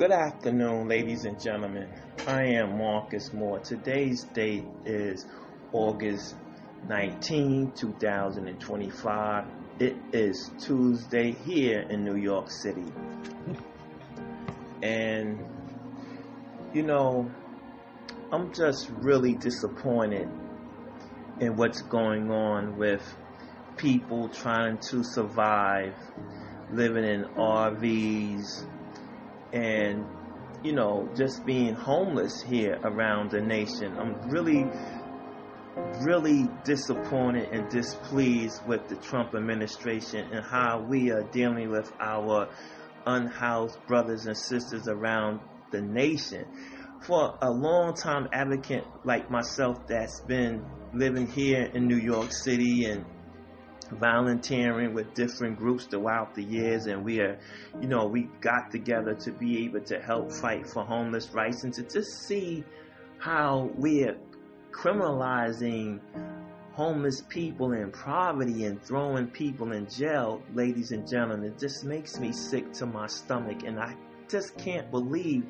Good afternoon, ladies and gentlemen. I am Marcus Moore. Today's date is August 19, 2025. It is Tuesday here in New York City. And, I'm just really disappointed in what's going on with people trying to survive, living in RVs, and just being homeless here around the nation. I'm really disappointed and displeased with the Trump administration and how we are dealing with our unhoused brothers and sisters around the nation. For a long time advocate like myself that's been living here in New York City and volunteering with different groups throughout the years, and we got together to be able to help fight for homeless rights, and to just see how we're criminalizing homeless people in poverty and throwing people in jail, ladies and gentlemen, it just makes me sick to my stomach. And I just can't believe,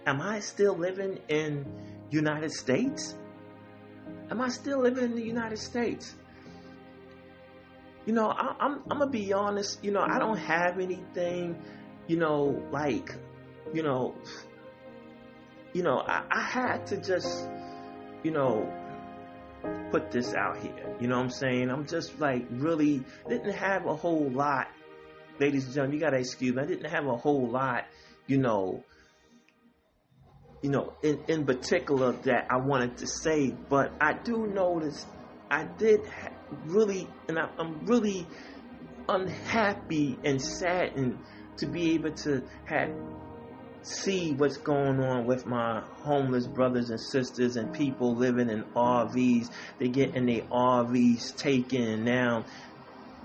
am I still living in United States? Am I still living in the United States? I'm gonna be honest, I don't have anything, I had to just, put this out here. You know what I'm saying? I'm just really didn't have a whole lot, ladies and gentlemen, you gotta excuse me, I didn't have a whole lot, in particular that I wanted to say, but I do notice I did really, and I'm really unhappy and saddened to be able to see what's going on with my homeless brothers and sisters and people living in RVs. They get in their RVs taken, and now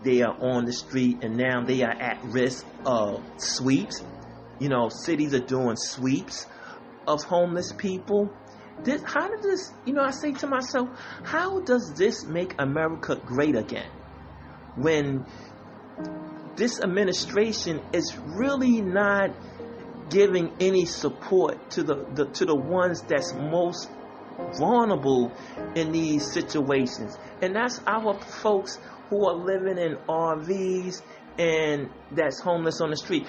they are on the street, and now they are at risk of sweeps. Cities are doing sweeps of homeless people. How did this, I say to myself, how does this make America great again when this administration is really not giving any support to the ones that's most vulnerable in these situations? And that's our folks who are living in RVs and that's homeless on the street.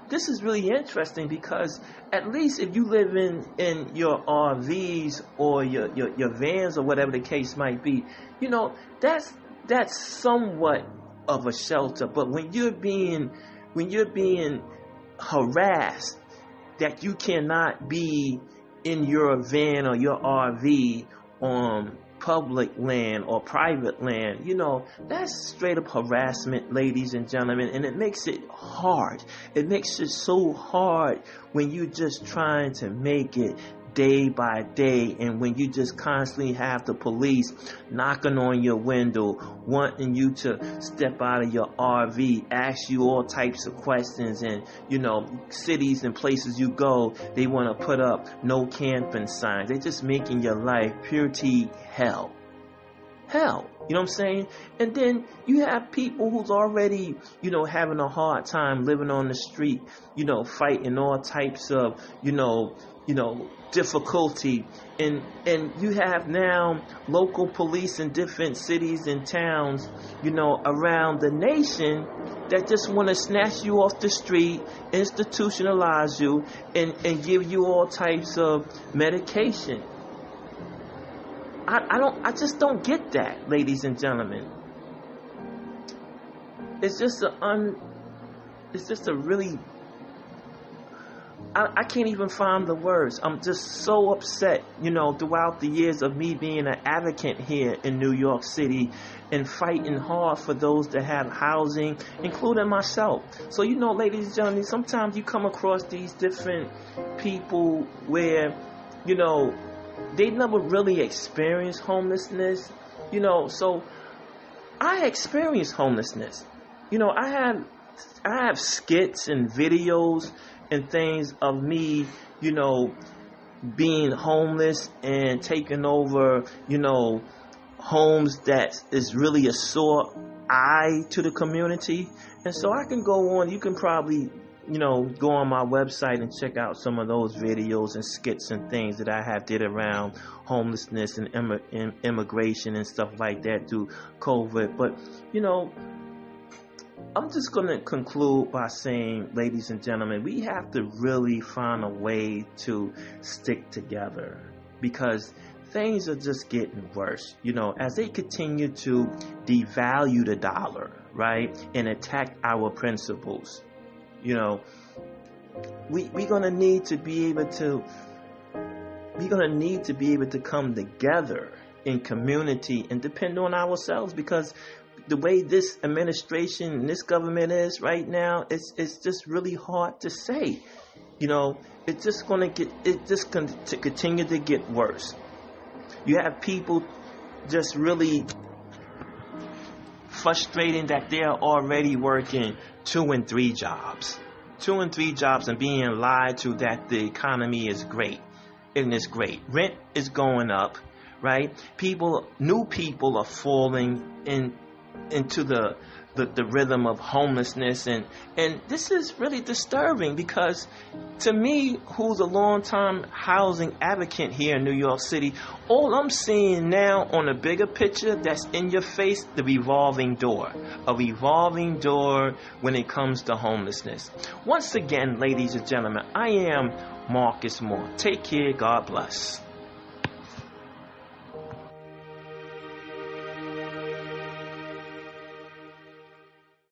This is really interesting because at least if you live in your RVs or your vans or whatever the case might be, that's somewhat of a shelter. But when you're being harassed, that you cannot be in your van or your RV on public land or private land, that's straight up harassment, ladies and gentlemen, and it makes it hard. It makes it so hard when you're just trying to make it day by day, and when you just constantly have the police knocking on your window, wanting you to step out of your RV, ask you all types of questions, and cities and places you go, they want to put up no camping signs. They're just making your life purity hell. You know what I'm saying? And then you have people who's already, having a hard time living on the street, fighting all types of, difficulty, and you have now local police in different cities and towns, around the nation that just want to snatch you off the street, institutionalize you, and give you all types of medication. I just don't get that, ladies and gentlemen. It's just a really, I can't even find the words. I'm just so upset, throughout the years of me being an advocate here in New York City and fighting hard for those that have housing, including myself. So, ladies and gentlemen, sometimes you come across these different people where, they never really experienced homelessness, so I experienced homelessness. I have skits and videos and things of me, being homeless and taking over, homes that is really a sore eye to the community. And so I can go on, you can probably go on my website and check out some of those videos and skits and things that I have did around homelessness and immigration and stuff like that through COVID. But, I'm just going to conclude by saying, ladies and gentlemen, we have to really find a way to stick together, because things are just getting worse, as they continue to devalue the dollar, right, and attack our principles. We're going to need to be able to come together in community and depend on ourselves, because the way this administration and this government is right now, it's just really hard to say. It's just going to continue to get worse. You have people just really frustrating that they're already working 2 and 3 jobs and being lied to that the economy is great. And it's great. Rent is going up, right? New people are falling into the rhythm of homelessness, and this is really disturbing, because to me, who's a long-time housing advocate here in New York City, all I'm seeing now on a bigger picture that's in your face, a revolving door when it comes to homelessness. Once again, ladies and gentlemen, I am Marcus Moore. Take care. God bless.